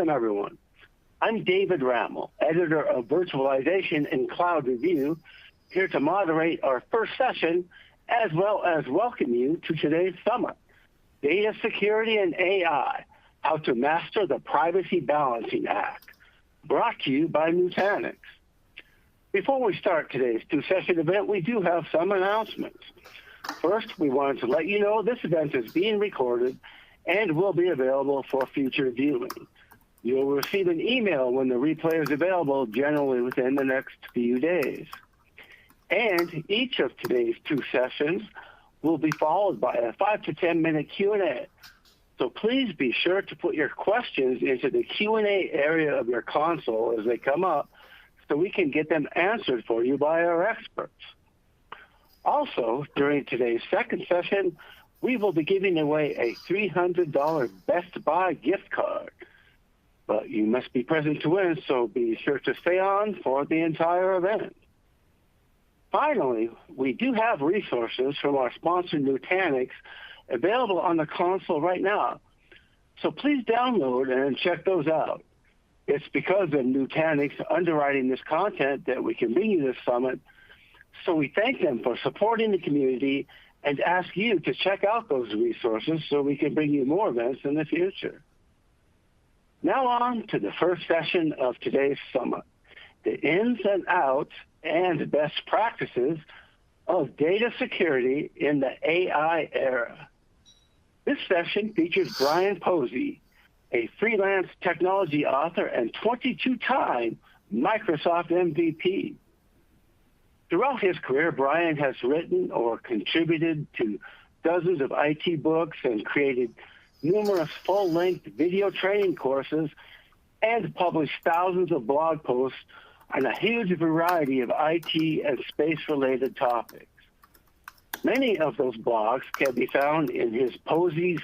welcome everyone. I'm David Rammel, editor of Virtualization and Cloud Review, here to moderate our first session, as well as welcome you to today's summit, Data Security and AI, How to Master the Privacy Balancing Act, brought to you by Nutanix. Before we start today's two-session event, we do have some announcements. First, we wanted to let you know this event is being recorded and will be available for future viewing. You'll receive an email when the replay is available, generally within the next few days. And each of today's two sessions will be followed by a 5 to 10 minute Q&A. So please be sure to put your questions into the Q&A area of your console as they come up so we can get them answered for you by our experts. Also, during today's second session, we will be giving away a $300 Best Buy gift card. But you must be present to win, so be sure to stay on for the entire event. Finally, we do have resources from our sponsor Nutanix available on the console right now. So please download and check those out. It's because of Nutanix underwriting this content that we can bring you this summit. So we thank them for supporting the community and ask you to check out those resources so we can bring you more events in the future. Now on to the first session of today's summit, the ins and outs and best practices of data security in the AI era. This session features Brian Posey, a freelance technology author and 22-time Microsoft MVP. Throughout his career, Brian has written or contributed to dozens of IT books and created numerous full-length video training courses and published thousands of blog posts on a huge variety of IT and space-related topics. Many of those blogs can be found in his Posey's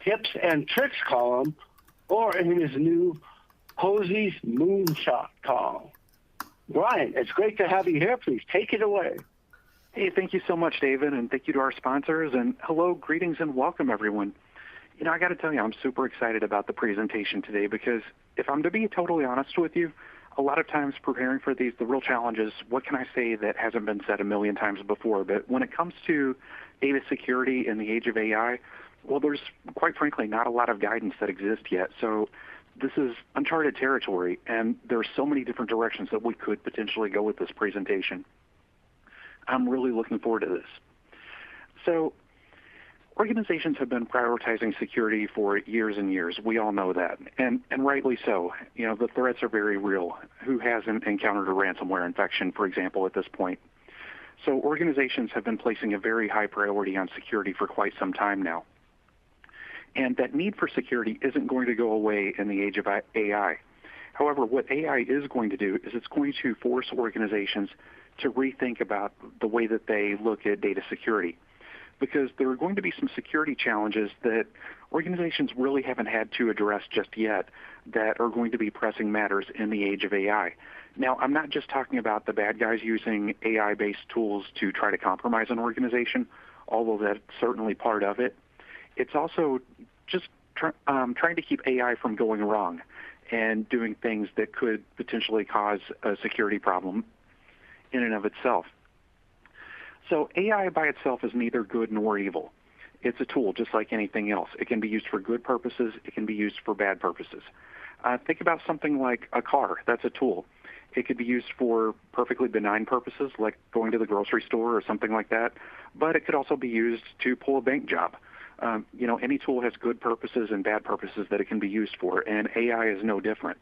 Tips and Tricks column or in his new Posey's Moonshot column. Brian, it's great to have you here. Please take it away. Hey, thank you so much, David, and thank you to our sponsors. And hello, greetings, and welcome, everyone. You know, I got to tell you, I'm super excited about the presentation today because if I'm to be totally honest with you, a lot of times preparing for these, the real challenge is what can I say that hasn't been said a million times before? But when it comes to data security in the age of AI, well, there's quite frankly not a lot of guidance that exists yet. So this is uncharted territory, and there are so many different directions that we could potentially go with this presentation. I'm really looking forward to this. So organizations have been prioritizing security for years and years. We all know that, and rightly so. You know, the threats are very real. Who hasn't encountered a ransomware infection, for example, at this point? So organizations have been placing a very high priority on security for quite some time now. And that need for security isn't going to go away in the age of AI. However, what AI is going to do is it's going to force organizations to rethink about the way that they look at data security, because there are going to be some security challenges that organizations really haven't had to address just yet that are going to be pressing matters in the age of AI. Now, I'm not just talking about the bad guys using AI-based tools to try to compromise an organization, although that's certainly part of it. It's also just trying to keep AI from going wrong and doing things that could potentially cause a security problem in and of itself. So AI by itself is neither good nor evil. It's a tool just like anything else. It can be used for good purposes. It can be used for bad purposes. Think about something like a car. That's a tool. It could be used for perfectly benign purposes like going to the grocery store or something like that, but it could also be used to pull a bank job. You know, any tool has good purposes and bad purposes that it can be used for, and AI is no different.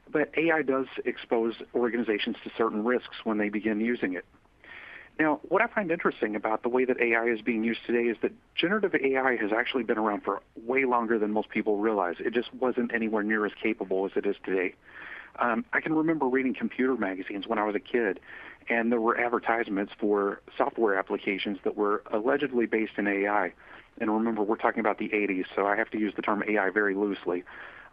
But AI does expose organizations to certain risks when they begin using it. Now, what I find interesting about the way that AI is being used today is that generative AI has actually been around for way longer than most people realize. It just wasn't anywhere near as capable as it is today. I can remember reading computer magazines when I was a kid, and there were advertisements for software applications that were allegedly based in AI. And remember, we're talking about the 80s, so I have to use the term AI very loosely.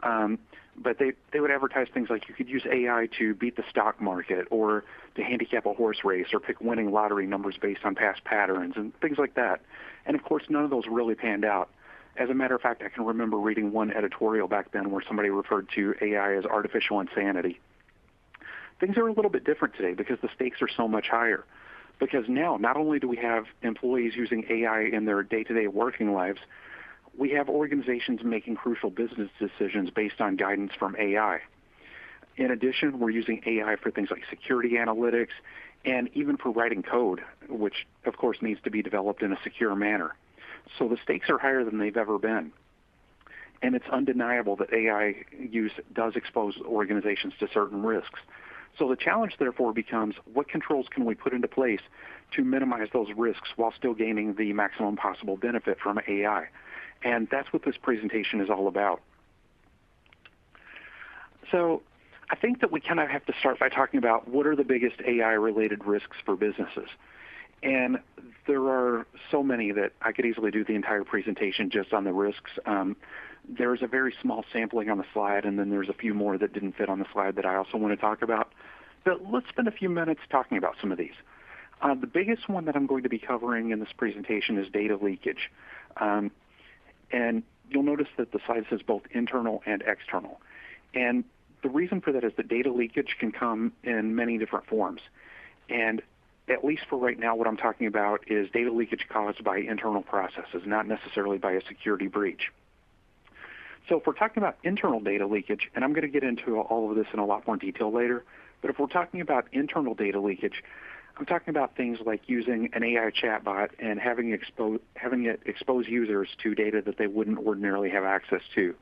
But they would advertise things like you could use AI to beat the stock market or to handicap a horse race or pick winning lottery numbers based on past patterns and things like that. And, of course, none of those really panned out. As a matter of fact, I can remember reading one editorial back then where somebody referred to AI as artificial insanity. Things are a little bit different today because the stakes are so much higher. Because now, not only do we have employees using AI in their day-to-day working lives, we have organizations making crucial business decisions based on guidance from AI. In addition, we're using AI for things like security analytics and even for writing code, which of course needs to be developed in a secure manner. So the stakes are higher than they've ever been. And it's undeniable that AI use does expose organizations to certain risks. So the challenge, therefore, becomes what controls can we put into place to minimize those risks while still gaining the maximum possible benefit from AI? And that's what this presentation is all about. So I think that we kind of have to start by talking about what are the biggest AI-related risks for businesses. And there are so many that I could easily do the entire presentation just on the risks. There's a very small sampling on the slide, and then there's a few more that didn't fit on the slide that I also want to talk about. But let's spend a few minutes talking about some of these. The biggest one that I'm going to be covering in this presentation is data leakage. And you'll notice that the slide says both internal and external. And the reason for that is that data leakage can come in many different forms. And at least for right now, what I'm talking about is data leakage caused by internal processes, not necessarily by a security breach. So if we're talking about internal data leakage, and I'm going to get into all of this in a lot more detail later, but if we're talking about internal data leakage, I'm talking about things like using an AI chatbot and having it expose users to data that they wouldn't ordinarily have access to.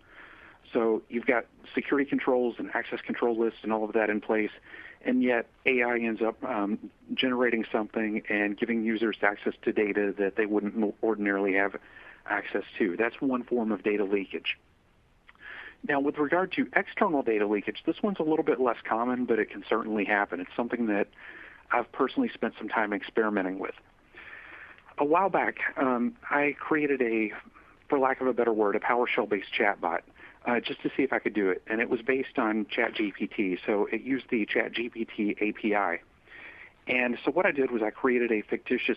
So you've got security controls and access control lists and all of that in place, and yet AI ends up generating something and giving users access to data that they wouldn't ordinarily have access to. That's one form of data leakage. Now, with regard to external data leakage, this one's a little bit less common, but it can certainly happen. It's something that I've personally spent some time experimenting with. A while back, I created for lack of a better word, a PowerShell-based chatbot. Just to see if I could do it. And it was based on ChatGPT, so it used the ChatGPT API. And so what I did was I created a fictitious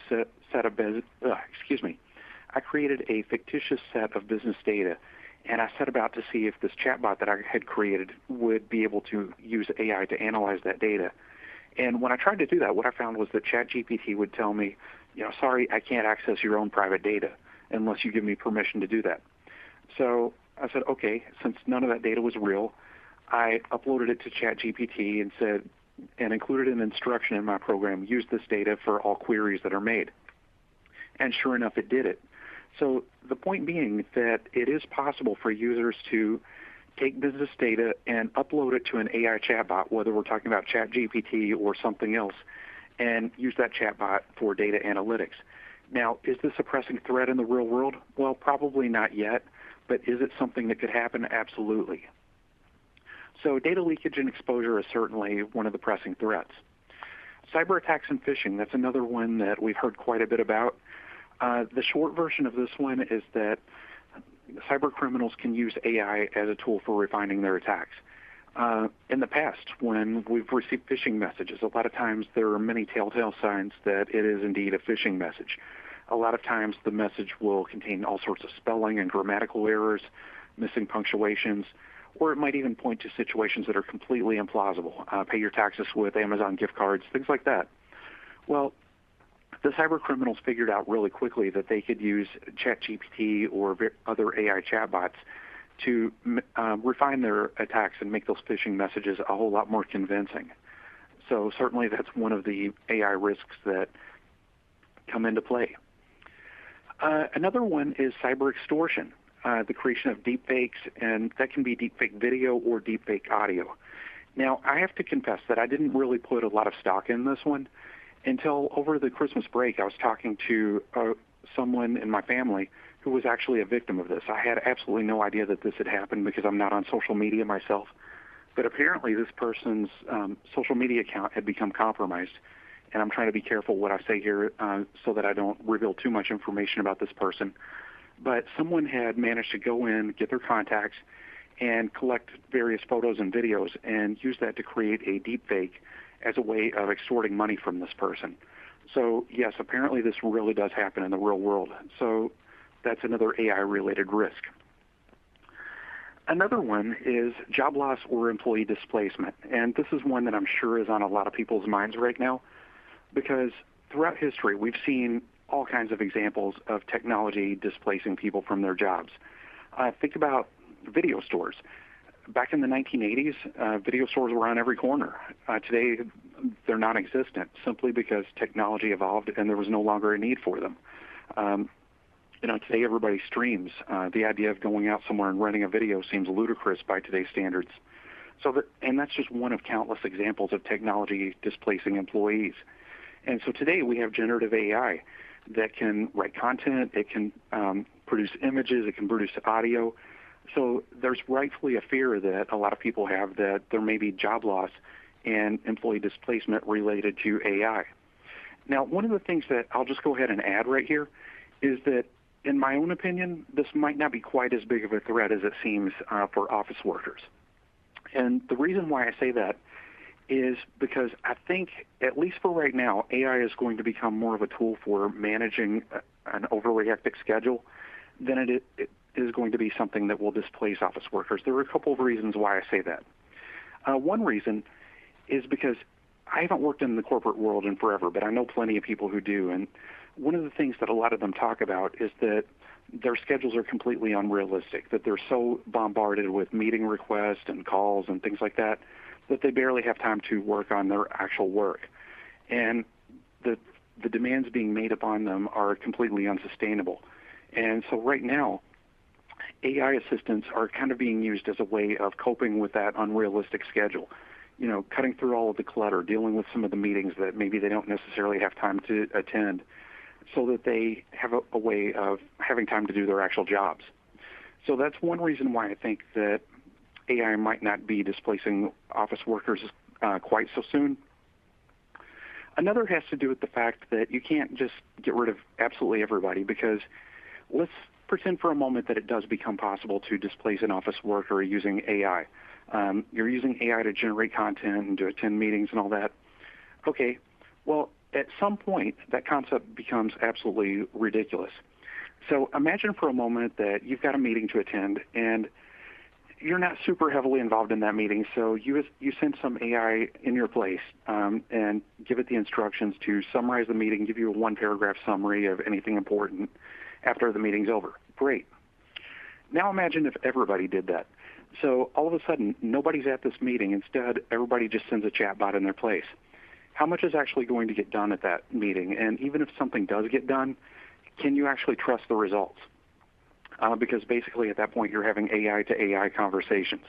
set of business data, and I set about to see if this chatbot that I had created would be able to use AI to analyze that data. And when I tried to do that, what I found was that ChatGPT would tell me, sorry, I can't access your own private data unless you give me permission to do that. So I said, okay, since none of that data was real, I uploaded it to ChatGPT and included an instruction in my program, use this data for all queries that are made. And sure enough, it did it. So the point being that it is possible for users to take business data and upload it to an AI chatbot, whether we're talking about ChatGPT or something else, and use that chatbot for data analytics. Now, is this a pressing threat in the real world? Well, probably not yet. But is it something that could happen? Absolutely. So data leakage and exposure is certainly one of the pressing threats. Cyber attacks and phishing, that's another one that we've heard quite a bit about. The short version of this one is that cyber criminals can use AI as a tool for refining their attacks. In the past, when we've received phishing messages, a lot of times there are many telltale signs that it is indeed a phishing message. A lot of times the message will contain all sorts of spelling and grammatical errors, missing punctuations, or it might even point to situations that are completely implausible. Pay your taxes with Amazon gift cards, things like that. Well, the cyber criminals figured out really quickly that they could use ChatGPT or other AI chatbots to refine their attacks and make those phishing messages a whole lot more convincing. So certainly that's one of the AI risks that come into play. Another one is cyber extortion, the creation of deepfakes, and that can be deepfake video or deepfake audio. Now, I have to confess that I didn't really put a lot of stock in this one until over the Christmas break I was talking to someone in my family who was actually a victim of this. I had absolutely no idea that this had happened because I'm not on social media myself, but apparently this person's social media account had become compromised. And I'm trying to be careful what I say here so that I don't reveal too much information about this person. But someone had managed to go in, get their contacts, and collect various photos and videos and use that to create a deepfake as a way of extorting money from this person. So, yes, apparently this really does happen in the real world. So that's another AI-related risk. Another one is job loss or employee displacement, and this is one that I'm sure is on a lot of people's minds right now, because throughout history we've seen all kinds of examples of technology displacing people from their jobs. Think about video stores. Back in the 1980s, video stores were on every corner. Today, they're non-existent simply because technology evolved and there was no longer a need for them. Today everybody streams. The idea of going out somewhere and renting a video seems ludicrous by today's standards. And that's just one of countless examples of technology displacing employees. And so today we have generative AI that can write content, it can produce images, it can produce audio. So there's rightfully a fear that a lot of people have that there may be job loss and employee displacement related to AI. Now, one of the things that I'll just go ahead and add right here is that, in my own opinion, this might not be quite as big of a threat as it seems for office workers. And the reason why I say that is because I think, at least for right now, AI is going to become more of a tool for managing an overly hectic schedule than it is going to be something that will displace office workers. There are a couple of reasons why I say that. One reason is because I haven't worked in the corporate world in forever, but I know plenty of people who do. And one of the things that a lot of them talk about is that their schedules are completely unrealistic, that they're so bombarded with meeting requests and calls and things like that, that they barely have time to work on their actual work. And the demands being made upon them are completely unsustainable. And so right now, AI assistants are kind of being used as a way of coping with that unrealistic schedule. Cutting through all of the clutter, dealing with some of the meetings that maybe they don't necessarily have time to attend, so that they have a way of having time to do their actual jobs. So that's one reason why I think that AI might not be displacing office workers quite so soon. Another has to do with the fact that you can't just get rid of absolutely everybody, because let's pretend for a moment that it does become possible to displace an office worker using AI. You're using AI to generate content and to attend meetings and all that. Okay, well, at some point, that concept becomes absolutely ridiculous. So imagine for a moment that you've got a meeting to attend, and you're not super heavily involved in that meeting, so you send some AI in your place and give it the instructions to summarize the meeting, give you a one-paragraph summary of anything important after the meeting's over. Great. Now imagine if everybody did that. So all of a sudden, nobody's at this meeting. Instead, everybody just sends a chatbot in their place. How much is actually going to get done at that meeting? And even if something does get done, can you actually trust the results? Because basically at that point, you're having AI to AI conversations.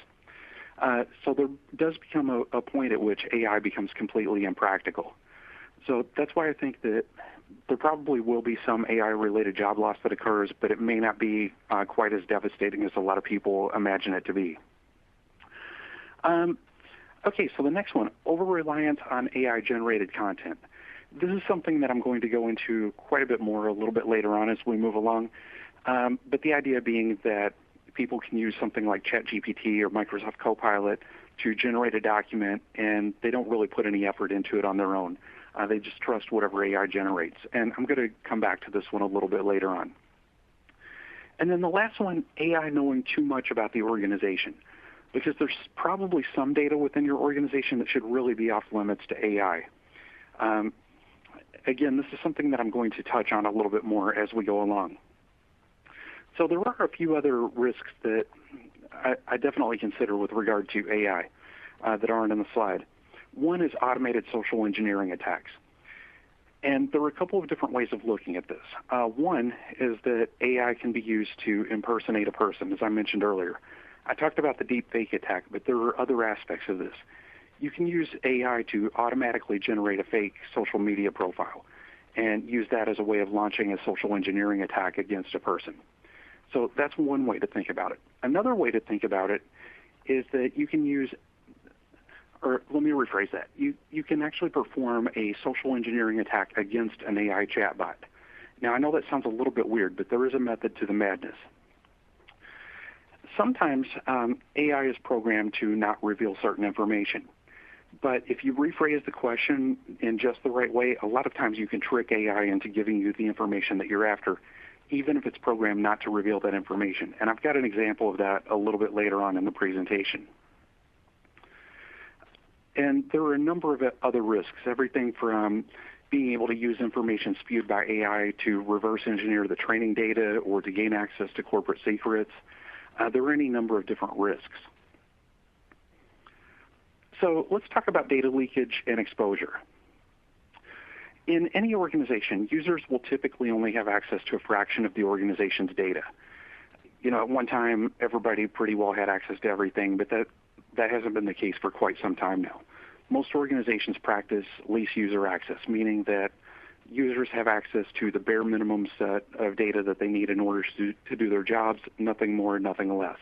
So there does become a point at which AI becomes completely impractical. So that's why I think that there probably will be some AI-related job loss that occurs, but it may not be quite as devastating as a lot of people imagine it to be. Okay, so the next one, over-reliance on AI-generated content. This is something that I'm going to go into quite a bit more a little bit later on as we move along. But the idea being that people can use something like ChatGPT or Microsoft Copilot to generate a document, and they don't really put any effort into it on their own. They just trust whatever AI generates. And I'm going to come back to this one a little bit later on. And then the last one, AI knowing too much about the organization, because there's probably some data within your organization that should really be off limits to AI. Again, this is something that I'm going to touch on a little bit more as we go along. So there are a few other risks that I definitely consider with regard to AI that aren't in the slide. One is automated social engineering attacks. And there are a couple of different ways of looking at this. One is that AI can be used to impersonate a person, as I mentioned earlier. I talked about the deepfake attack, but there are other aspects of this. You can use AI to automatically generate a fake social media profile and use that as a way of launching a social engineering attack against a person. So that's one way to think about it. Another way to think about it is that you can use, or let me rephrase that. You can actually perform a social engineering attack against an AI chatbot. Now, I know that sounds a little bit weird, but there is a method to the madness. Sometimes AI is programmed to not reveal certain information. But if you rephrase the question in just the right way, a lot of times you can trick AI into giving you the information that you're after, even if it's programmed not to reveal that information. And I've got an example of that a little bit later on in the presentation. And there are a number of other risks, everything from being able to use information spewed by AI to reverse engineer the training data or to gain access to corporate secrets. There are any number of different risks. So let's talk about data leakage and exposure. In any organization, users will typically only have access to a fraction of the organization's data. At one time, everybody pretty well had access to everything, but that hasn't been the case for quite some time now. Most organizations practice least user access, meaning that users have access to the bare minimum set of data that they need in order to do their jobs, nothing more, nothing less.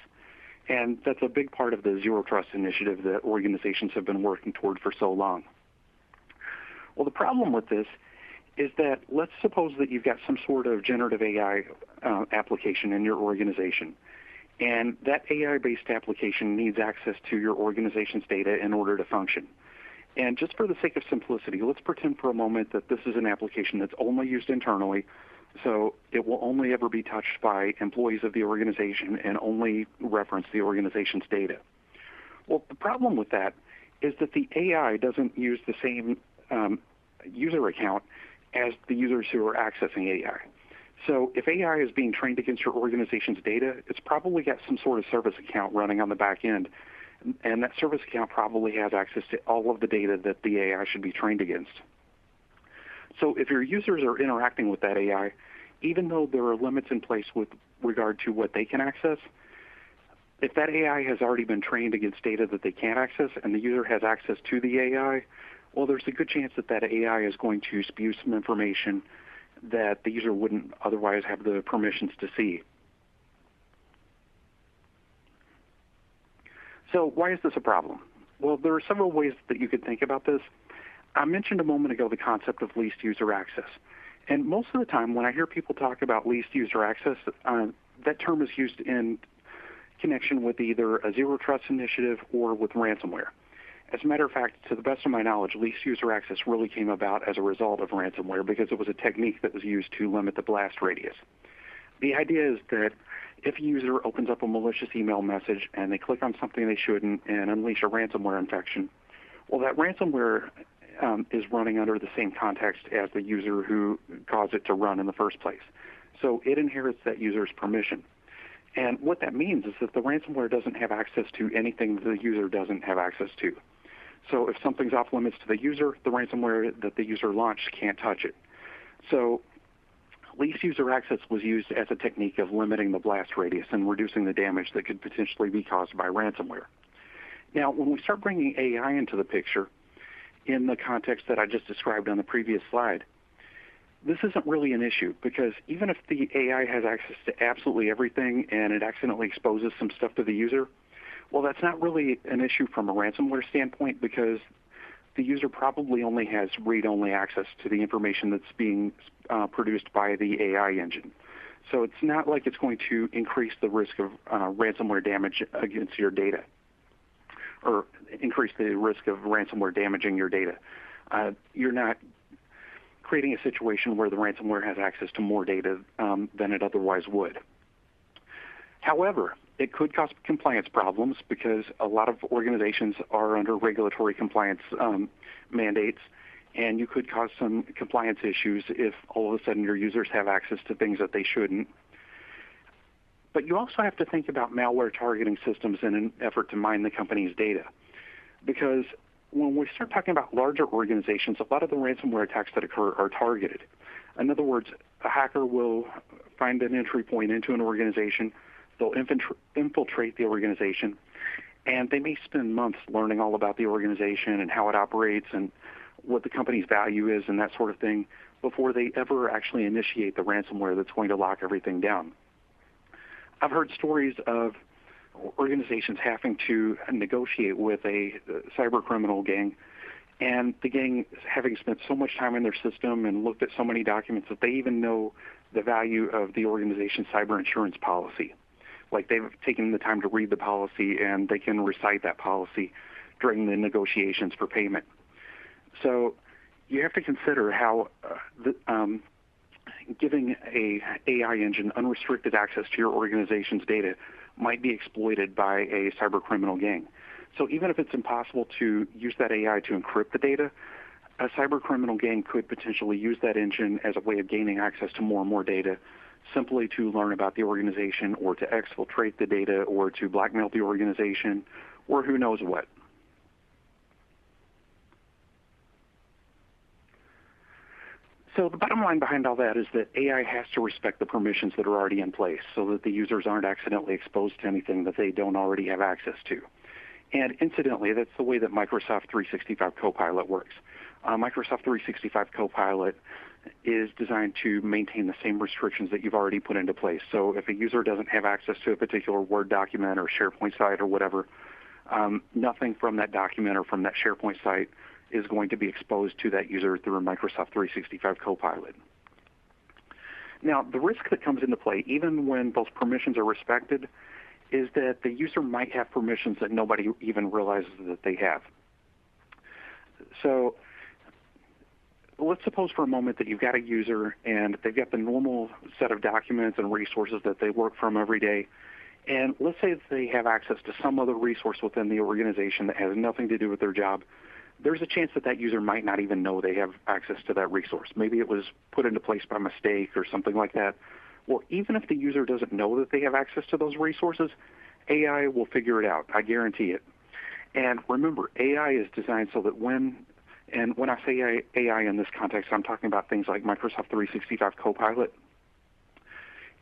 And that's a big part of the Zero Trust initiative that organizations have been working toward for so long. Well, the problem with this is that let's suppose that you've got some sort of generative AI application in your organization. And that AI-based application needs access to your organization's data in order to function. And just for the sake of simplicity, let's pretend for a moment that this is an application that's only used internally, so it will only ever be touched by employees of the organization and only reference the organization's data. Well, the problem with that is that the AI doesn't use the same user account as the users who are accessing AI. So if AI is being trained against your organization's data, it's probably got some sort of service account running on the back end, and that service account probably has access to all of the data that the AI should be trained against. So if your users are interacting with that AI, even though there are limits in place with regard to what they can access, if that AI has already been trained against data that they can't access and the user has access to the AI, well, there's a good chance that that AI is going to spew some information that the user wouldn't otherwise have the permissions to see. So why is this a problem? Well, there are several ways that you could think about this. I mentioned a moment ago the concept of least user access. And most of the time when I hear people talk about least user access, that term is used in connection with either a Zero Trust initiative or with ransomware. As a matter of fact, to the best of my knowledge, least user access really came about as a result of ransomware because it was a technique that was used to limit the blast radius. The idea is that if a user opens up a malicious email message and they click on something they shouldn't and unleash a ransomware infection, well, that ransomware is running under the same context as the user who caused it to run in the first place. So it inherits that user's permission. And what that means is that the ransomware doesn't have access to anything that the user doesn't have access to. So if something's off limits to the user, the ransomware that the user launched can't touch it. So least user access was used as a technique of limiting the blast radius and reducing the damage that could potentially be caused by ransomware. Now, when we start bringing AI into the picture, in the context that I just described on the previous slide, this isn't really an issue because even if the AI has access to absolutely everything and it accidentally exposes some stuff to the user, well, that's not really an issue from a ransomware standpoint because the user probably only has read-only access to the information that's being produced by the AI engine. So it's not like it's going to increase the risk of ransomware damage against your data or increase the risk of ransomware damaging your data. You're not creating a situation where the ransomware has access to more data than it otherwise would. However, it could cause compliance problems because a lot of organizations are under regulatory compliance mandates, and you could cause some compliance issues if all of a sudden your users have access to things that they shouldn't. But you also have to think about malware targeting systems in an effort to mine the company's data. Because when we start talking about larger organizations, a lot of the ransomware attacks that occur are targeted. In other words, a hacker will find an entry point into an organization, they'll infiltrate the organization, and they may spend months learning all about the organization and how it operates and what the company's value is and that sort of thing before they ever actually initiate the ransomware that's going to lock everything down. I've heard stories of organizations having to negotiate with a cyber criminal gang, and the gang having spent so much time in their system and looked at so many documents that they even know the value of the organization's cyber insurance policy. Like they've taken the time to read the policy and they can recite that policy during the negotiations for payment. So you have to consider how giving a AI engine unrestricted access to your organization's data might be exploited by a cyber criminal gang. So even if it's impossible to use that AI to encrypt the data, a cyber criminal gang could potentially use that engine as a way of gaining access to more and more data, simply to learn about the organization or to exfiltrate the data or to blackmail the organization or who knows what. So the bottom line behind all that is that AI has to respect the permissions that are already in place so that the users aren't accidentally exposed to anything that they don't already have access to. And incidentally, that's the way that Microsoft 365 Copilot works. Microsoft 365 Copilot is designed to maintain the same restrictions that you've already put into place. So if a user doesn't have access to a particular Word document or SharePoint site or whatever, nothing from that document or from that SharePoint site is going to be exposed to that user through Microsoft 365 Copilot. Now, the risk that comes into play, even when those permissions are respected, is that the user might have permissions that nobody even realizes that they have. So let's suppose for a moment that you've got a user and they've got the normal set of documents and resources that they work from every day. And let's say that they have access to some other resource within the organization that has nothing to do with their job. There's a chance that that user might not even know they have access to that resource. Maybe it was put into place by mistake or something like that. Or even if the user doesn't know that they have access to those resources, AI will figure it out. I guarantee it. And remember, AI is designed so that when I say AI in this context, I'm talking about things like Microsoft 365 Copilot.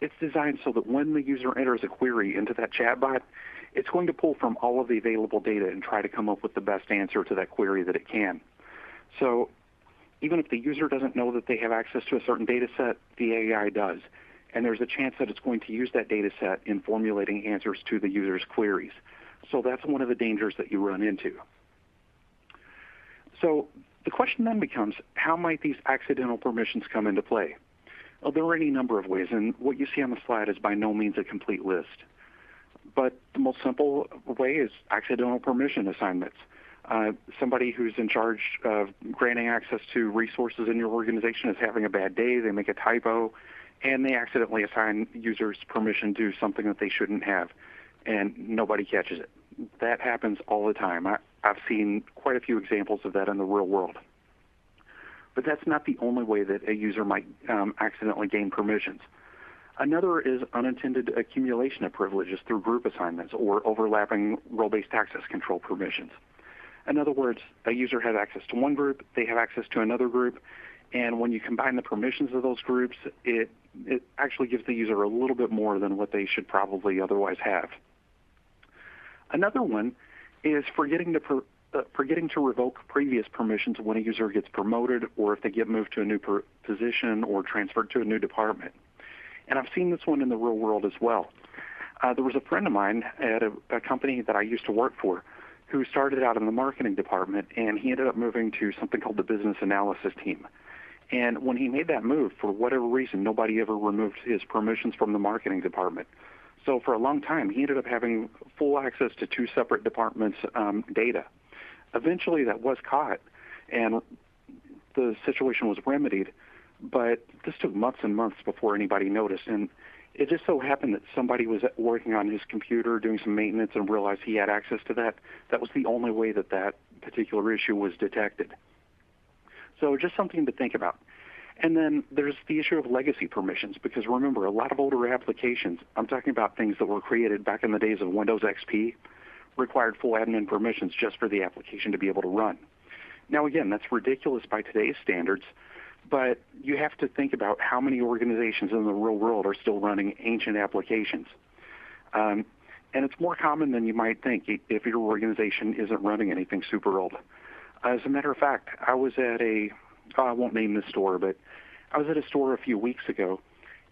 It's designed so that when the user enters a query into that chatbot, it's going to pull from all of the available data and try to come up with the best answer to that query that it can. So even if the user doesn't know that they have access to a certain data set, the AI does. And there's a chance that it's going to use that data set in formulating answers to the user's queries. So that's one of the dangers that you run into. So the question then becomes, how might these accidental permissions come into play? Well, there are any number of ways, and what you see on the slide is by no means a complete list. But the most simple way is accidental permission assignments. Somebody who's in charge of granting access to resources in your organization is having a bad day, they make a typo, and they accidentally assign users permission to something that they shouldn't have, and nobody catches it. That happens all the time. I've seen quite a few examples of that in the real world. But that's not the only way that a user might accidentally gain permissions. Another is unintended accumulation of privileges through group assignments or overlapping role-based access control permissions. In other words, a user has access to one group, they have access to another group, and when you combine the permissions of those groups, it actually gives the user a little bit more than what they should probably otherwise have. Another one is forgetting to revoke previous permissions when a user gets promoted or if they get moved to a new position or transferred to a new department. And I've seen this one in the real world as well. There was a friend of mine at a company that I used to work for who started out in the marketing department, and he ended up moving to something called the business analysis team. And when he made that move, for whatever reason, nobody ever removed his permissions from the marketing department. So for a long time, he ended up having full access to two separate departments' data. Eventually, that was caught, and the situation was remedied, but this took months and months before anybody noticed. And it just so happened that somebody was working on his computer, doing some maintenance, and realized he had access to that. That was the only way that that particular issue was detected. So just something to think about. And then there's the issue of legacy permissions, because remember, a lot of older applications, I'm talking about things that were created back in the days of Windows XP, required full admin permissions just for the application to be able to run. Now again, that's ridiculous by today's standards, but you have to think about how many organizations in the real world are still running ancient applications. And it's more common than you might think if your organization isn't running anything super old. As a matter of fact, I was at I won't name the store, but I was at a store a few weeks ago,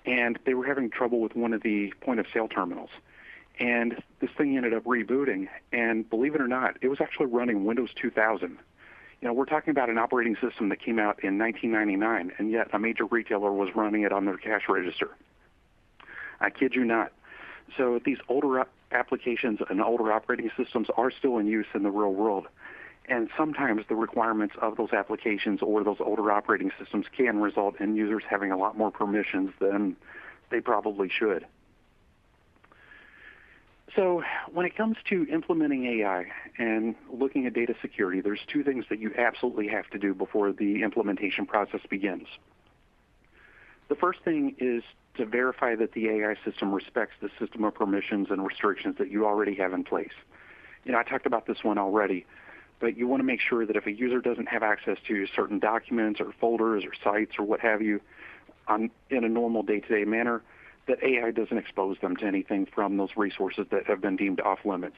and they were having trouble with one of the point-of-sale terminals. And this thing ended up rebooting, and believe it or not, it was actually running Windows 2000. You know, we're talking about an operating system that came out in 1999, and yet a major retailer was running it on their cash register. I kid you not. So these older applications and older operating systems are still in use in the real world. And sometimes the requirements of those applications or those older operating systems can result in users having a lot more permissions than they probably should. So when it comes to implementing AI and looking at data security, there's two things that you absolutely have to do before the implementation process begins. The first thing is to verify that the AI system respects the system of permissions and restrictions that you already have in place. I talked about this one already, but you want to make sure that if a user doesn't have access to certain documents or folders or sites or what have you in a normal day-to-day manner, that AI doesn't expose them to anything from those resources that have been deemed off limits.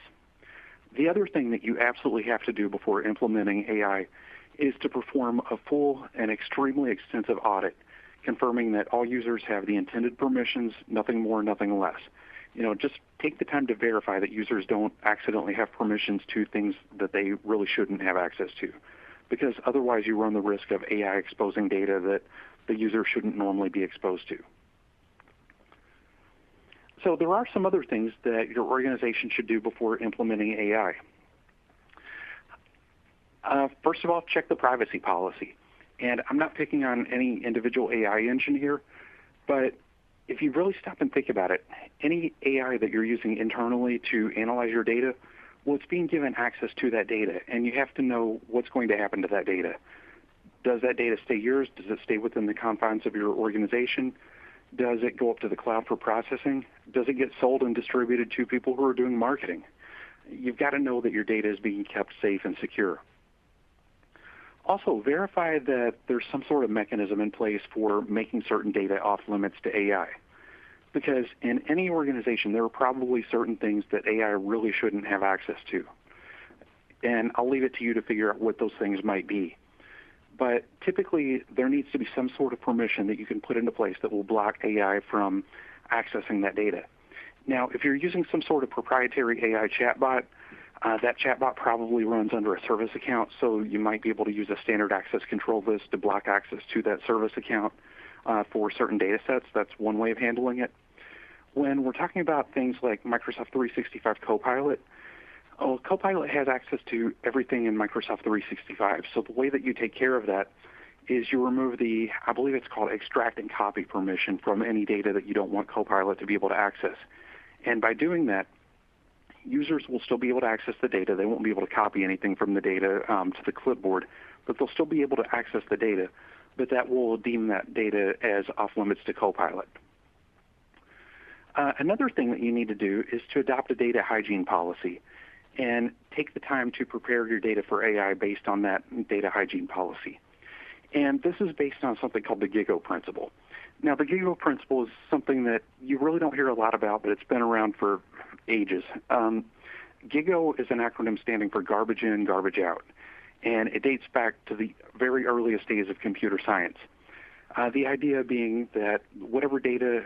The other thing that you absolutely have to do before implementing AI is to perform a full and extremely extensive audit, confirming that all users have the intended permissions, nothing more, nothing less. Just take the time to verify that users don't accidentally have permissions to things that they really shouldn't have access to, because otherwise you run the risk of AI exposing data that the user shouldn't normally be exposed to. So there are some other things that your organization should do before implementing AI. First of all, check the privacy policy. And I'm not picking on any individual AI engine here, but if you really stop and think about it, any AI that you're using internally to analyze your data, well, it's being given access to that data, and you have to know what's going to happen to that data. Does that data stay yours? Does it stay within the confines of your organization? Does it go up to the cloud for processing? Does it get sold and distributed to people who are doing marketing? You've got to know that your data is being kept safe and secure. Also, verify that there's some sort of mechanism in place for making certain data off limits to AI. Because in any organization, there are probably certain things that AI really shouldn't have access to. And I'll leave it to you to figure out what those things might be. But typically, there needs to be some sort of permission that you can put into place that will block AI from accessing that data. Now, if you're using some sort of proprietary AI chatbot, that chatbot probably runs under a service account, so you might be able to use a standard access control list to block access to that service account for certain data sets. That's one way of handling it. When we're talking about things like Microsoft 365 Copilot, Copilot has access to everything in Microsoft 365. So the way that you take care of that is you remove the, I believe it's called extract and copy permission from any data that you don't want Copilot to be able to access. And by doing that, users will still be able to access the data. They won't be able to copy anything from the data to the clipboard, but they'll still be able to access the data. But that will deem that data as off limits to Copilot. Another thing that you need to do is to adopt a data hygiene policy and take the time to prepare your data for AI based on that data hygiene policy. And this is based on something called the GIGO principle. Now, the GIGO principle is something that you really don't hear a lot about, but it's been around for ages. GIGO is an acronym standing for garbage in, garbage out, and it dates back to the very earliest days of computer science. The idea being that whatever data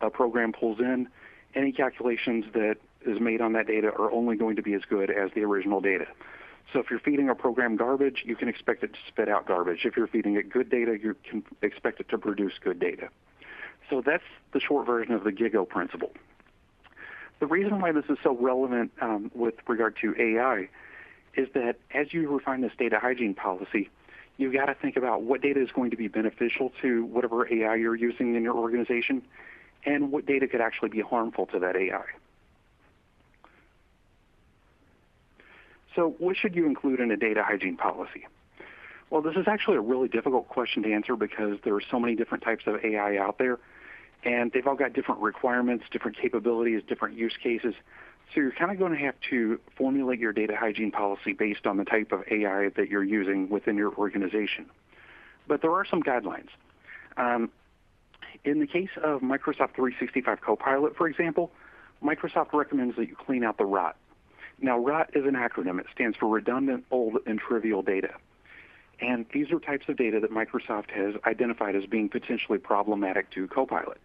a program pulls in, any calculations that is made on that data are only going to be as good as the original data. So if you're feeding a program garbage, you can expect it to spit out garbage. If you're feeding it good data, you can expect it to produce good data. So that's the short version of the GIGO principle. The reason why this is so relevant with regard to AI is that as you refine this data hygiene policy, you've got to think about what data is going to be beneficial to whatever AI you're using in your organization and what data could actually be harmful to that AI. So what should you include in a data hygiene policy? Well, this is actually a really difficult question to answer because there are so many different types of AI out there, and they've all got different requirements, different capabilities, different use cases. So you're kind of going to have to formulate your data hygiene policy based on the type of AI that you're using within your organization. But there are some guidelines. In the case of Microsoft 365 Copilot, for example, Microsoft recommends that you clean out the ROT. Now, ROT is an acronym. It stands for redundant, old, and trivial data. And these are types of data that Microsoft has identified as being potentially problematic to Copilot.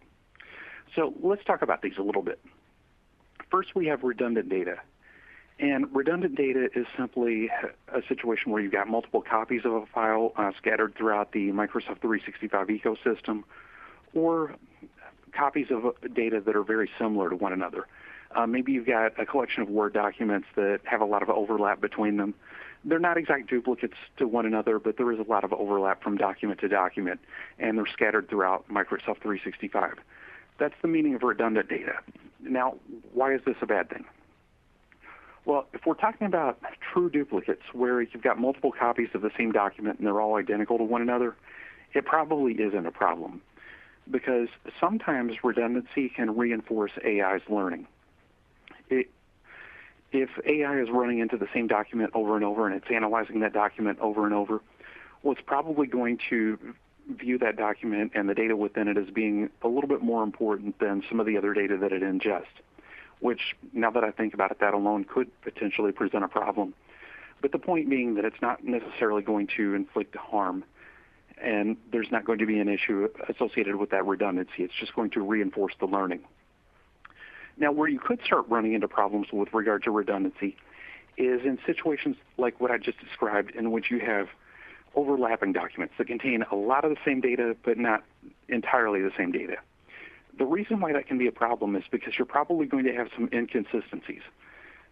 So let's talk about these a little bit. First, we have redundant data. And redundant data is simply a situation where you've got multiple copies of a file scattered throughout the Microsoft 365 ecosystem, or copies of data that are very similar to one another. Maybe you've got a collection of Word documents that have a lot of overlap between them. They're not exact duplicates to one another, but there is a lot of overlap from document to document, and they're scattered throughout Microsoft 365. That's the meaning of redundant data. Now, why is this a bad thing? Well, if we're talking about true duplicates, where you've got multiple copies of the same document and they're all identical to one another, it probably isn't a problem, because sometimes redundancy can reinforce AI's learning. If AI is running into the same document over and over and it's analyzing that document over and over, well, it's probably going to view that document and the data within it as being a little bit more important than some of the other data that it ingests, which, now that I think about it, that alone could potentially present a problem. But the point being that it's not necessarily going to inflict harm, and there's not going to be an issue associated with that redundancy. It's just going to reinforce the learning. Now, where you could start running into problems with regard to redundancy is in situations like what I just described, in which you have overlapping documents that contain a lot of the same data, but not entirely the same data. The reason why that can be a problem is because you're probably going to have some inconsistencies.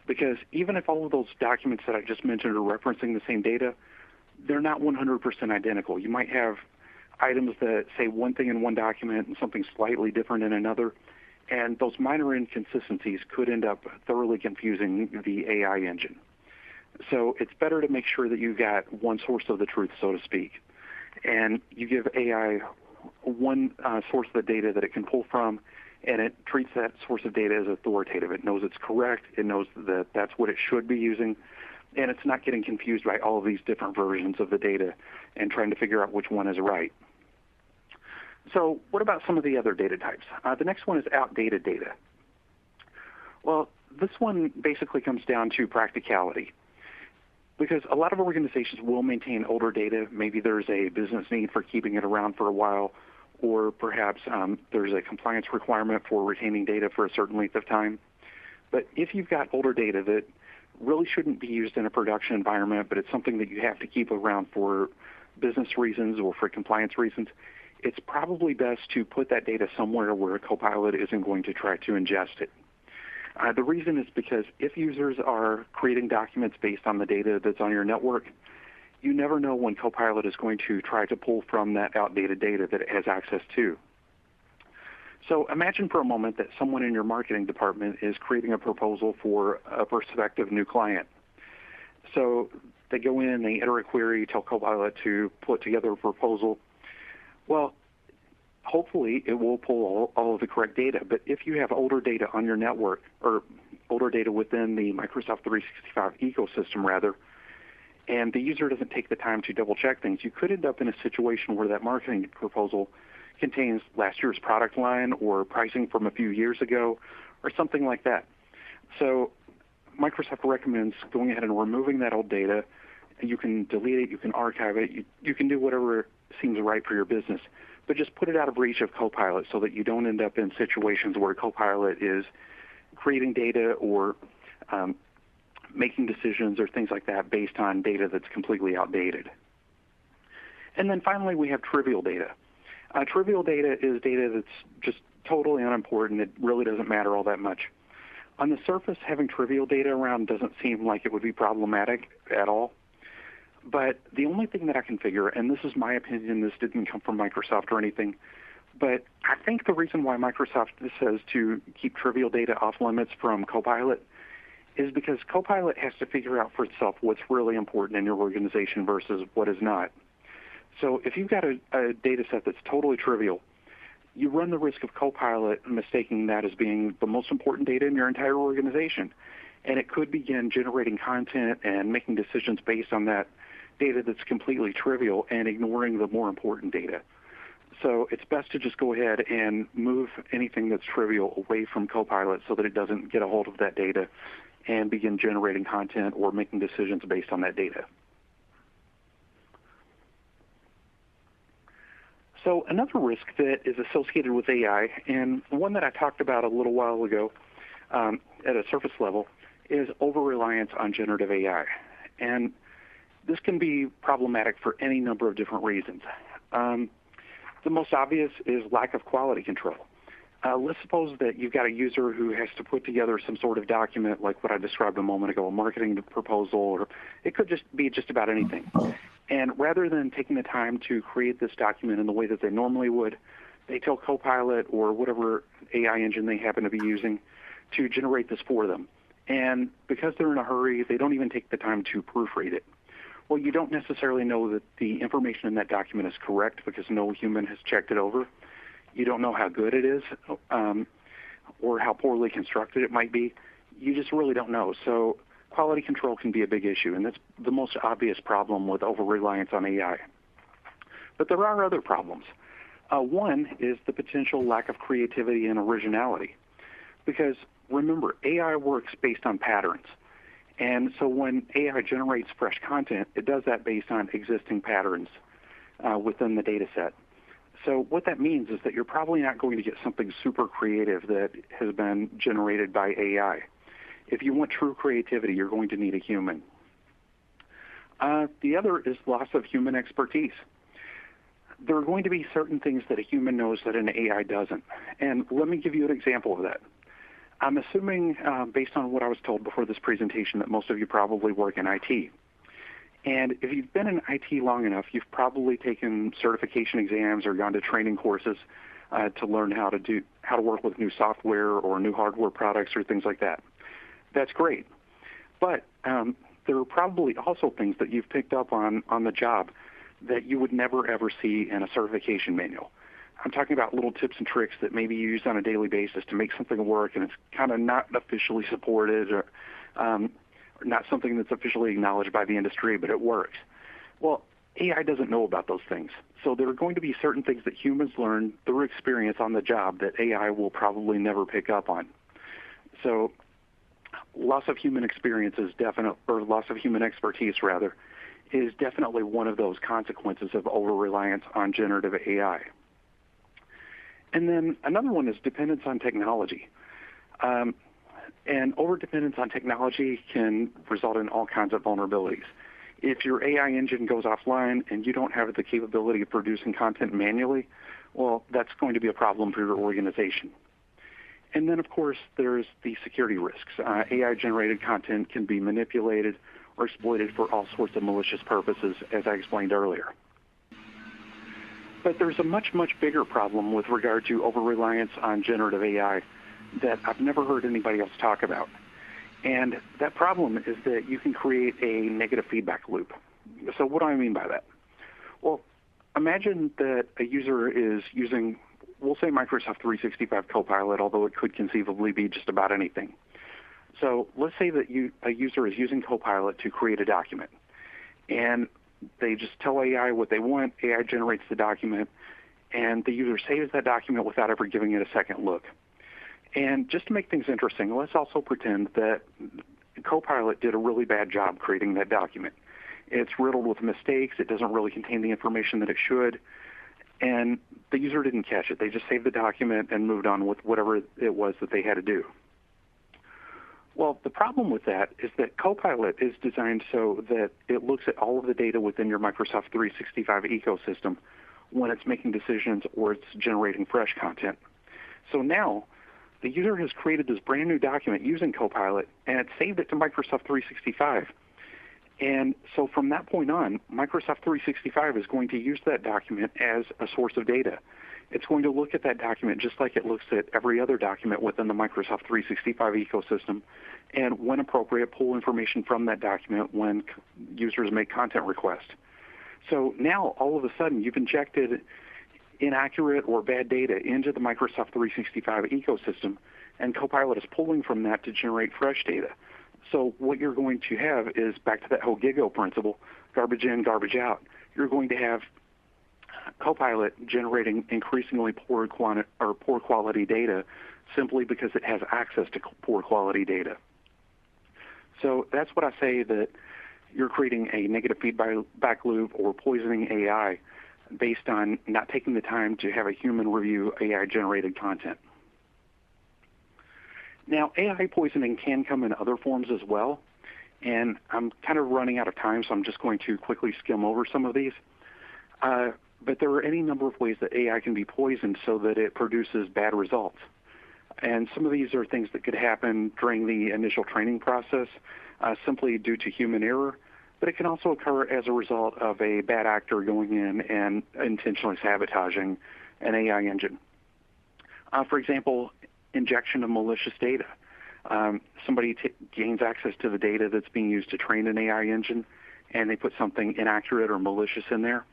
Because even if all of those documents that I just mentioned are referencing the same data, they're not 100% identical. You might have items that say one thing in one document and something slightly different in another, and those minor inconsistencies could end up thoroughly confusing the AI engine. So it's better to make sure that you've got one source of the truth, so to speak, and you give AI one source of the data that it can pull from, and it treats that source of data as authoritative. It knows it's correct. It knows that that's what it should be using, and it's not getting confused by all of these different versions of the data and trying to figure out which one is right. So what about some of the other data types? The next one is outdated data. Well, this one basically comes down to practicality, because a lot of organizations will maintain older data. Maybe there's a business need for keeping it around for a while, or perhaps there's a compliance requirement for retaining data for a certain length of time. But if you've got older data that really shouldn't be used in a production environment, but it's something that you have to keep around for business reasons or for compliance reasons, it's probably best to put that data somewhere where a Copilot isn't going to try to ingest it. The reason is because if users are creating documents based on the data that's on your network, you never know when Copilot is going to try to pull from that outdated data that it has access to. So imagine for a moment that someone in your marketing department is creating a proposal for a prospective new client. So they go in, they enter a query, tell Copilot to put together a proposal. Well, hopefully it will pull all of the correct data. But if you have older data on your network, or older data within the Microsoft 365 ecosystem, rather, and the user doesn't take the time to double check things, you could end up in a situation where that marketing proposal contains last year's product line or pricing from a few years ago or something like that. So Microsoft recommends going ahead and removing that old data. You can delete it, you can archive it, you can do whatever seems right for your business, but just put it out of reach of Copilot so that you don't end up in situations where Copilot is creating data or making decisions or things like that based on data that's completely outdated. And then finally, we have trivial data. Trivial data is data that's just totally unimportant. It really doesn't matter all that much. On the surface, having trivial data around doesn't seem like it would be problematic at all. But the only thing that I can figure, and this is my opinion, this didn't come from Microsoft or anything, but I think the reason why Microsoft says to keep trivial data off limits from Copilot is because Copilot has to figure out for itself what's really important in your organization versus what is not. So if you've got a data set that's totally trivial, you run the risk of Copilot mistaking that as being the most important data in your entire organization. And it could begin generating content and making decisions based on that data that's completely trivial and ignoring the more important data. So it's best to just go ahead and move anything that's trivial away from Copilot so that it doesn't get a hold of that data and begin generating content or making decisions based on that data. So another risk that is associated with AI, and one that I talked about a little while ago at a surface level, is over-reliance on generative AI. And this can be problematic for any number of different reasons. The most obvious is lack of quality control. Let's suppose that you've got a user who has to put together some sort of document like what I described a moment ago, a marketing proposal, or it could just be just about anything. And rather than taking the time to create this document in the way that they normally would, they tell Copilot or whatever AI engine they happen to be using to generate this for them. And because they're in a hurry, they don't even take the time to proofread it. Well, you don't necessarily know that the information in that document is correct because no human has checked it over. You don't know how good it is or how poorly constructed it might be. You just really don't know. So quality control can be a big issue, and that's the most obvious problem with over-reliance on AI. But there are other problems. One is the potential lack of creativity and originality. Because remember, AI works based on patterns. And so when AI generates fresh content, it does that based on existing patterns within the data set. So what that means is that you're probably not going to get something super creative that has been generated by AI. If you want true creativity, you're going to need a human. The other is loss of human expertise. There are going to be certain things that a human knows that an AI doesn't. And let me give you an example of that. I'm assuming, based on what I was told before this presentation, that most of you probably work in IT. And if you've been in IT long enough, you've probably taken certification exams or gone to training courses to learn how to work with new software or new hardware products or things like that. That's great. But there are probably also things that you've picked up on the job that you would never, ever see in a certification manual. I'm talking about little tips and tricks that maybe you use on a daily basis to make something work, and it's kind of not officially supported or not something that's officially acknowledged by the industry, but it works. Well, AI doesn't know about those things. So there are going to be certain things that humans learn through experience on the job that AI will probably never pick up on. So loss of human experience is definite, or loss of human expertise rather, is definitely one of those consequences of over-reliance on generative AI. And then another one is dependence on technology. And over-dependence on technology can result in all kinds of vulnerabilities. If your AI engine goes offline and you don't have the capability of producing content manually, well, that's going to be a problem for your organization. And then, of course, there's the security risks. AI-generated content can be manipulated or exploited for all sorts of malicious purposes, as I explained earlier. But there's a much, much bigger problem with regard to over-reliance on generative AI that I've never heard anybody else talk about. And that problem is that you can create a negative feedback loop. So what do I mean by that? Well, imagine that a user is using, we'll say Microsoft 365 Copilot, although it could conceivably be just about anything. So let's say that a user is using Copilot to create a document. And they just tell AI what they want, AI generates the document, and the user saves that document without ever giving it a second look. And just to make things interesting, let's also pretend that Copilot did a really bad job creating that document. It's riddled with mistakes, it doesn't really contain the information that it should, and the user didn't catch it. They just saved the document and moved on with whatever it was that they had to do. Well, the problem with that is that Copilot is designed so that it looks at all of the data within your Microsoft 365 ecosystem when it's making decisions or it's generating fresh content. So now, the user has created this brand new document using Copilot, and it saved it to Microsoft 365. And so from that point on, Microsoft 365 is going to use that document as a source of data. It's going to look at that document just like it looks at every other document within the Microsoft 365 ecosystem, and when appropriate, pull information from that document when users make content requests. So now, all of a sudden, you've injected inaccurate or bad data into the Microsoft 365 ecosystem, and Copilot is pulling from that to generate fresh data. So what you're going to have is, back to that whole GIGO principle, garbage in, garbage out. You're going to have Copilot generating increasingly poor quality data simply because it has access to poor quality data. So that's what I say, that you're creating a negative feedback loop or poisoning AI based on not taking the time to have a human review AI-generated content. Now, AI poisoning can come in other forms as well, and I'm kind of running out of time, so I'm just going to quickly skim over some of these. but there are any number of ways that AI can be poisoned so that it produces bad results. And some of these are things that could happen during the initial training process simply due to human error, but it can also occur as a result of a bad actor going in and intentionally sabotaging an AI engine. For example, injection of malicious data. Somebody gains access to the data that's being used to train an AI engine, and they put something inaccurate or malicious in there.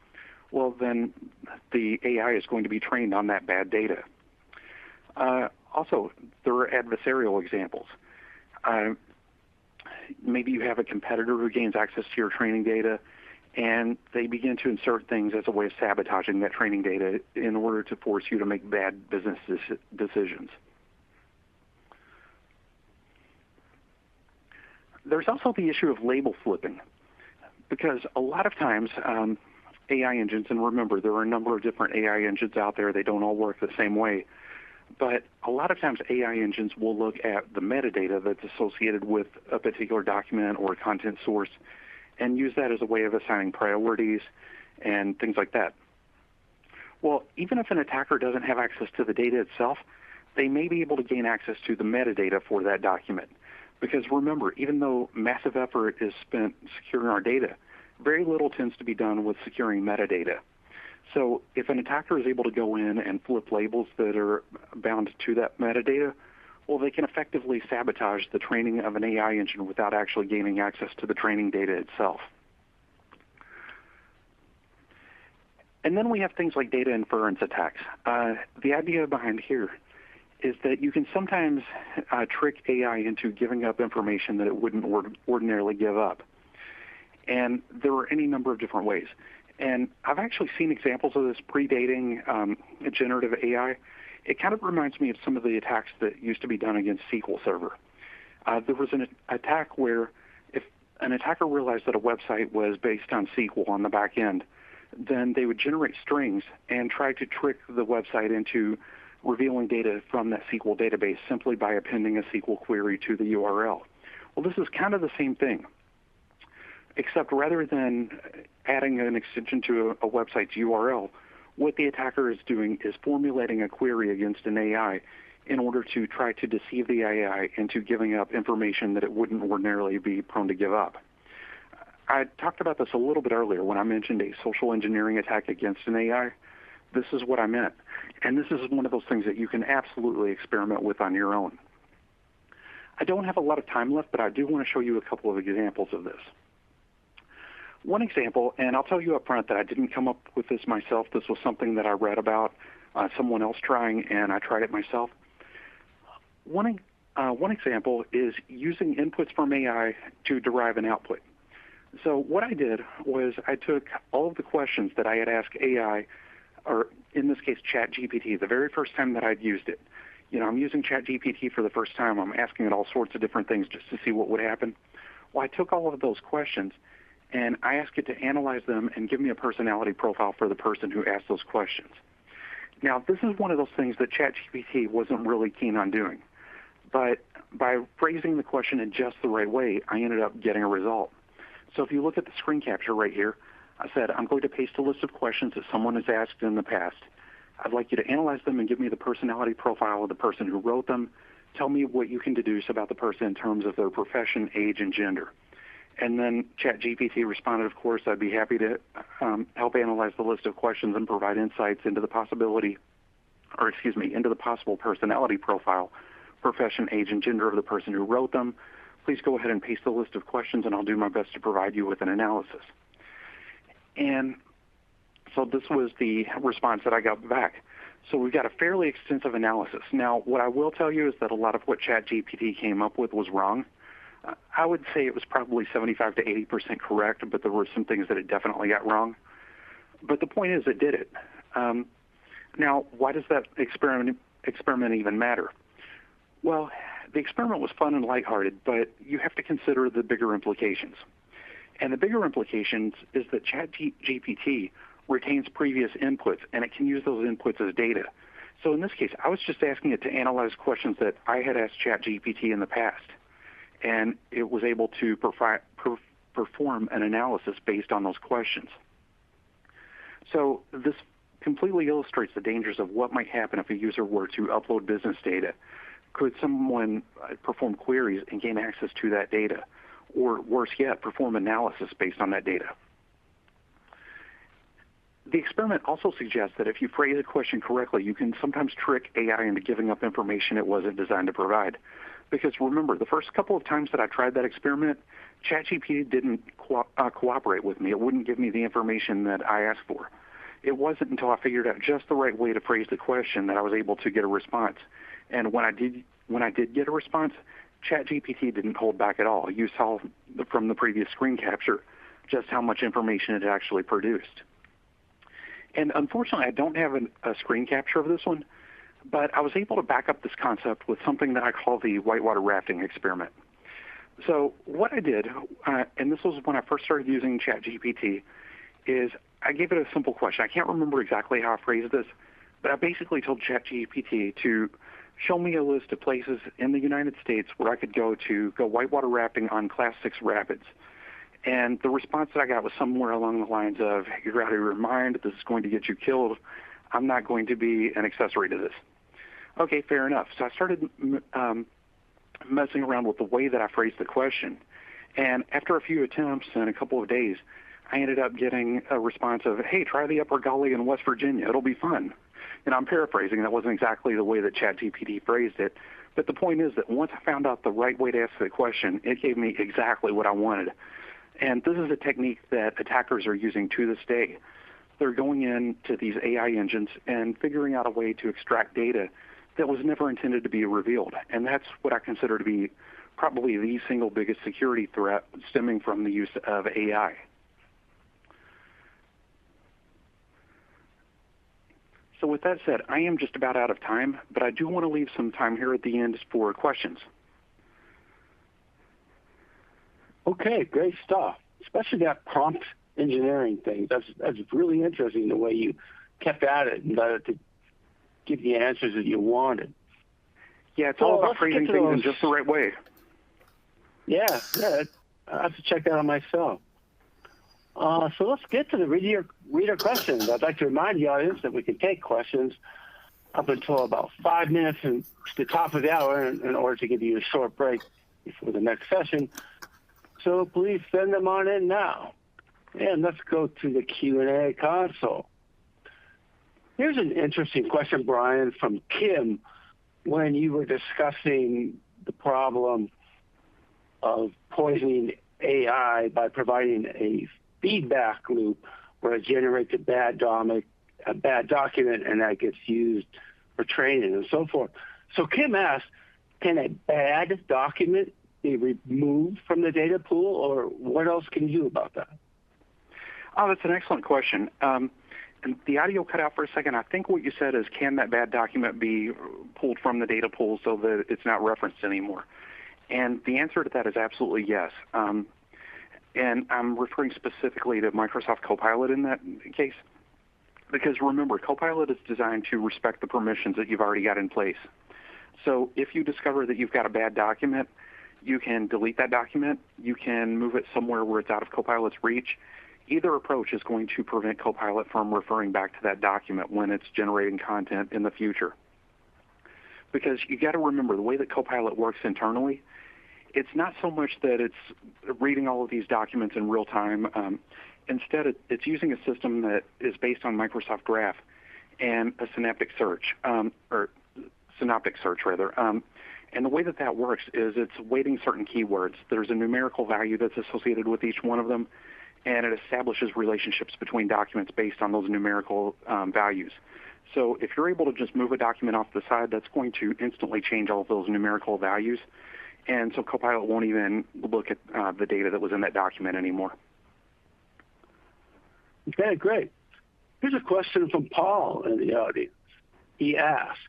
Well, then the AI is going to be trained on that bad data. Also, there are adversarial examples. Maybe you have a competitor who gains access to your training data, and they begin to insert things as a way of sabotaging that training data in order to force you to make bad business decisions. There's also the issue of label flipping, because a lot of times AI engines, and remember, there are a number of different AI engines out there. They don't all work the same way. But a lot of times AI engines will look at the metadata that's associated with a particular document or content source and use that as a way of assigning priorities and things like that. Well, even if an attacker doesn't have access to the data itself, they may be able to gain access to the metadata for that document. Because remember, even though massive effort is spent securing our data, very little tends to be done with securing metadata. So if an attacker is able to go in and flip labels that are bound to that metadata, well, they can effectively sabotage the training of an AI engine without actually gaining access to the training data itself. And then we have things like data inference attacks. The idea behind here is that you can sometimes trick AI into giving up information that it wouldn't ordinarily give up. And there are any number of different ways. And I've actually seen examples of this predating generative AI. It kind of reminds me of some of the attacks that used to be done against SQL Server. There was an attack where if an attacker realized that a website was based on SQL on the back end, then they would generate strings and try to trick the website into revealing data from that SQL database simply by appending a SQL query to the URL. Well, this is kind of the same thing, except rather than adding an extension to a website's URL, what the attacker is doing is formulating a query against an AI in order to try to deceive the AI into giving up information that it wouldn't ordinarily be prone to give up. I talked about this a little bit earlier when I mentioned a social engineering attack against an AI. This is what I meant. And this is one of those things that you can absolutely experiment with on your own. I don't have a lot of time left, but I do want to show you a couple of examples of this. One example, and I'll tell you up front that I didn't come up with this myself. This was something that I read about someone else trying, and I tried it myself. One example is using inputs from AI to derive an output. So what I did was I took all of the questions that I had asked AI, or in this case ChatGPT, the very first time that I'd used it. You know, I'm using ChatGPT for the first time. I'm asking it all sorts of different things just to see what would happen. Well, I took all of those questions and I asked it to analyze them and give me a personality profile for the person who asked those questions. Now, this is one of those things that ChatGPT wasn't really keen on doing. But by phrasing the question in just the right way, I ended up getting a result. So if you look at the screen capture right here, I said, I'm going to paste a list of questions that someone has asked in the past. I'd like you to analyze them and give me the personality profile of the person who wrote them. Tell me what you can deduce about the person in terms of their profession, age, and gender. And then ChatGPT responded, of course, I'd be happy to help analyze the list of questions and provide insights into the into the possible personality profile, profession, age, and gender of the person who wrote them. Please go ahead and paste the list of questions, and I'll do my best to provide you with an analysis. And so this was the response that I got back. So we've got a fairly extensive analysis. Now, what I will tell you is that a lot of what ChatGPT came up with was wrong. I would say it was probably 75 to 80% correct, but there were some things that it definitely got wrong. But the point is, it did it. Now, why does that experiment even matter? Well, the experiment was fun and lighthearted, but you have to consider the bigger implications. And the bigger implications is that ChatGPT retains previous inputs, and it can use those inputs as data. So in this case, I was just asking it to analyze questions that I had asked ChatGPT in the past, and it was able to perform an analysis based on those questions. So this completely illustrates the dangers of what might happen if a user were to upload business data. Could someone perform queries and gain access to that data? Or worse yet, perform analysis based on that data? The experiment also suggests that if you phrase a question correctly, you can sometimes trick AI into giving up information it wasn't designed to provide. Because remember, the first couple of times that I tried that experiment, ChatGPT didn't cooperate with me. It wouldn't give me the information that I asked for. It wasn't until I figured out just the right way to phrase the question that I was able to get a response. And when I did get a response, ChatGPT didn't hold back at all. You saw from the previous screen capture just how much information it actually produced. And unfortunately, I don't have a screen capture of this one, but I was able to back up this concept with something that I call the whitewater rafting experiment. So what I did, and this was when I first started using ChatGPT, is I gave it a simple question. I can't remember exactly how I phrased this, but I basically told ChatGPT to show me a list of places in the United States where I could go whitewater rafting on Class 6 rapids. And the response that I got was somewhere along the lines of, "You're out of your mind, this is going to get you killed, I'm not going to be an accessory to this." Okay, fair enough. So I started messing around with the way that I phrased the question. And after a few attempts and a couple of days, I ended up getting a response of, "Hey, try the Upper Gully in West Virginia, it'll be fun." And I'm paraphrasing, that wasn't exactly the way that ChatGPT phrased it. But the point is that once I found out the right way to ask the question, it gave me exactly what I wanted. And this is a technique that attackers are using to this day. They're going into these AI engines and figuring out a way to extract data that was never intended to be revealed. And that's what I consider to be probably the single biggest security threat stemming from the use of AI. So with that said, I am just about out of time, but I do want to leave some time here at the end for questions. Okay, great stuff. Especially that prompt engineering thing. That's really interesting, the way you kept at it and got it to give the answers that you wanted. Yeah, it's all about phrasing things in just the right way. Yeah, I have to check that out myself. So let's get to the reader questions. I'd like to remind the audience that we can take questions up until about 5 minutes to the top of the hour in order to give you a short break before the next session. So please send them on in now. And let's go to the Q&A console. Here's an interesting question, Brian, from Kim, when you were discussing the problem of poisoning AI by providing a feedback loop where it generates a bad document and that gets used for training and so forth. So Kim asked, can a bad document be removed from the data pool, or what else can you do about that? Oh, that's an excellent question. And the audio cut out for a second. I think what you said is, can that bad document be pulled from the data pool so that it's not referenced anymore? And the answer to that is absolutely yes. And I'm referring specifically to Microsoft Copilot in that case. Because remember, Copilot is designed to respect the permissions that you've already got in place. So if you discover that you've got a bad document, you can delete that document. You can move it somewhere where it's out of Copilot's reach. Either approach is going to prevent Copilot from referring back to that document when it's generating content in the future. Because you got to remember, the way that Copilot works internally, it's not so much that it's reading all of these documents in real time. Instead, it's using a system that is based on Microsoft Graph and a synaptic search, rather. And the way that that works is it's weighting certain keywords. There's a numerical value that's associated with each one of them, and it establishes relationships between documents based on those numerical values. So if you're able to just move a document off the side, that's going to instantly change all of those numerical values. And so Copilot won't even look at the data that was in that document anymore. Okay, great. Here's a question from Paul in the audience. He asks,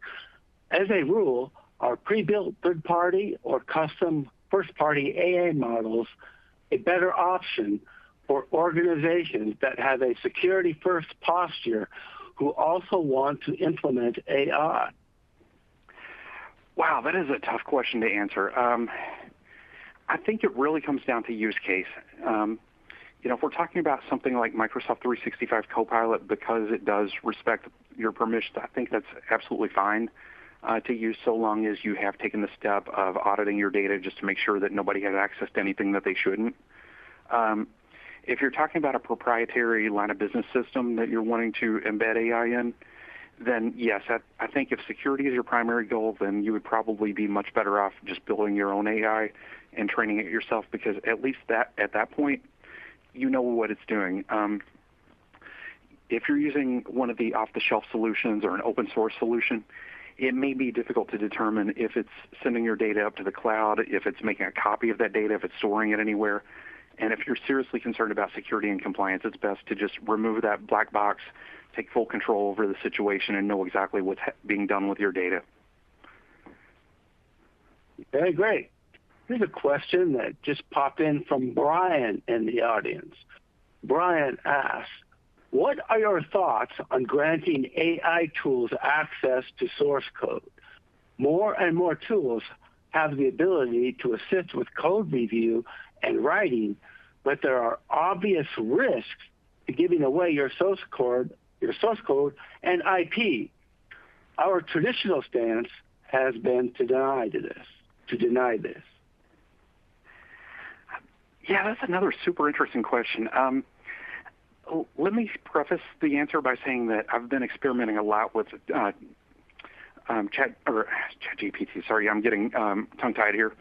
as a rule, are pre-built third-party or custom first-party AA models a better option for organizations that have a security-first posture who also want to implement AI? Wow, that is a tough question to answer. I think it really comes down to use case. If we're talking about something like Microsoft 365 Copilot, because it does respect your permissions, I think that's absolutely fine to use, so long as you have taken the step of auditing your data just to make sure that nobody has access to anything that they shouldn't. If you're talking about a proprietary line of business system that you're wanting to embed AI in, then yes, I think if security is your primary goal, then you would probably be much better off just building your own AI and training it yourself, because at least at that point, you know what it's doing. If you're using one of the off-the-shelf solutions or an open source solution, it may be difficult to determine if it's sending your data up to the cloud, if it's making a copy of that data, if it's storing it anywhere. And if you're seriously concerned about security and compliance, it's best to just remove that black box, take full control over the situation, and know exactly what's being done with your data. Okay, great. Here's a question that just popped in from Brian in the audience. Brian asks, what are your thoughts on granting AI tools access to source code? More and more tools have the ability to assist with code review and writing, but there are obvious risks to giving away your source code and IP. Our traditional stance has been to deny this. Yeah, that's another super interesting question. Let me preface the answer by saying that I've been experimenting a lot with ChatGPT. Sorry, I'm getting tongue-tied here.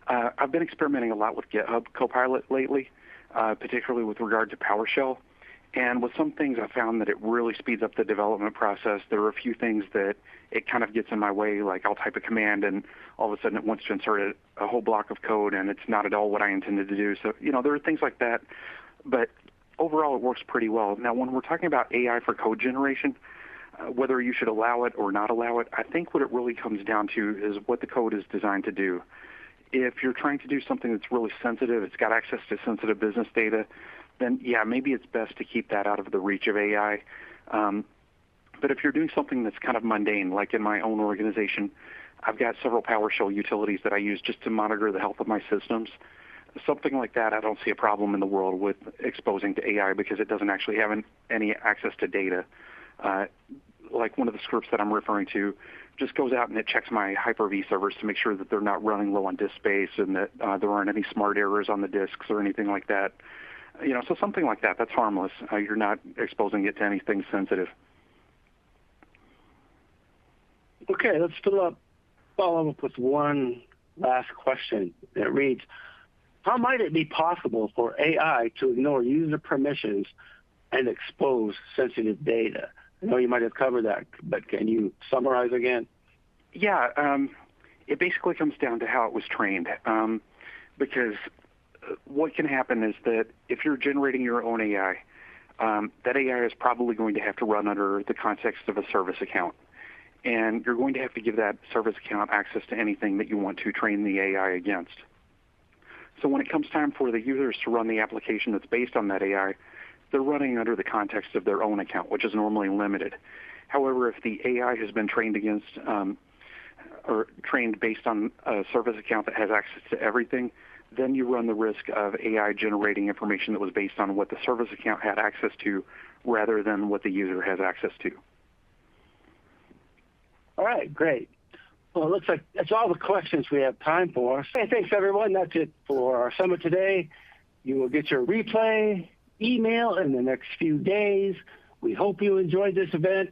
I've been experimenting a lot with GitHub Copilot lately, particularly with regard to PowerShell. And with some things, I found that it really speeds up the development process. There are a few things that it kind of gets in my way, like I'll type a command and all of a sudden it wants to insert a whole block of code and it's not at all what I intended to do. So, there are things like that. But overall, it works pretty well. Now, when we're talking about AI for code generation, whether you should allow it or not allow it, I think what it really comes down to is what the code is designed to do. If you're trying to do something that's really sensitive, it's got access to sensitive business data, then yeah, maybe it's best to keep that out of the reach of AI. But if you're doing something that's kind of mundane, like in my own organization, I've got several PowerShell utilities that I use just to monitor the health of my systems. Something like that, I don't see a problem in the world with exposing to AI because it doesn't actually have any access to data. Like one of the scripts that I'm referring to just goes out and it checks my Hyper-V servers to make sure that they're not running low on disk space and that there aren't any smart errors on the disks or anything like that. So something like that, that's harmless. You're not exposing it to anything sensitive. Okay, let's follow up with one last question. It reads, how might it be possible for AI to ignore user permissions and expose sensitive data? I know you might have covered that, but can you summarize again? Yeah, it basically comes down to how it was trained. Because what can happen is that if you're generating your own AI, that AI is probably going to have to run under the context of a service account. And you're going to have to give that service account access to anything that you want to train the AI against. So when it comes time for the users to run the application that's based on that AI, they're running under the context of their own account, which is normally limited. However, if the AI has been trained against or trained based on a service account that has access to everything, then you run the risk of AI generating information that was based on what the service account had access to rather than what the user has access to. All right, great. Well, it looks like that's all the questions we have time for. Hey, thanks, everyone. That's it for our summit today. You will get your replay email in the next few days. We hope you enjoyed this event.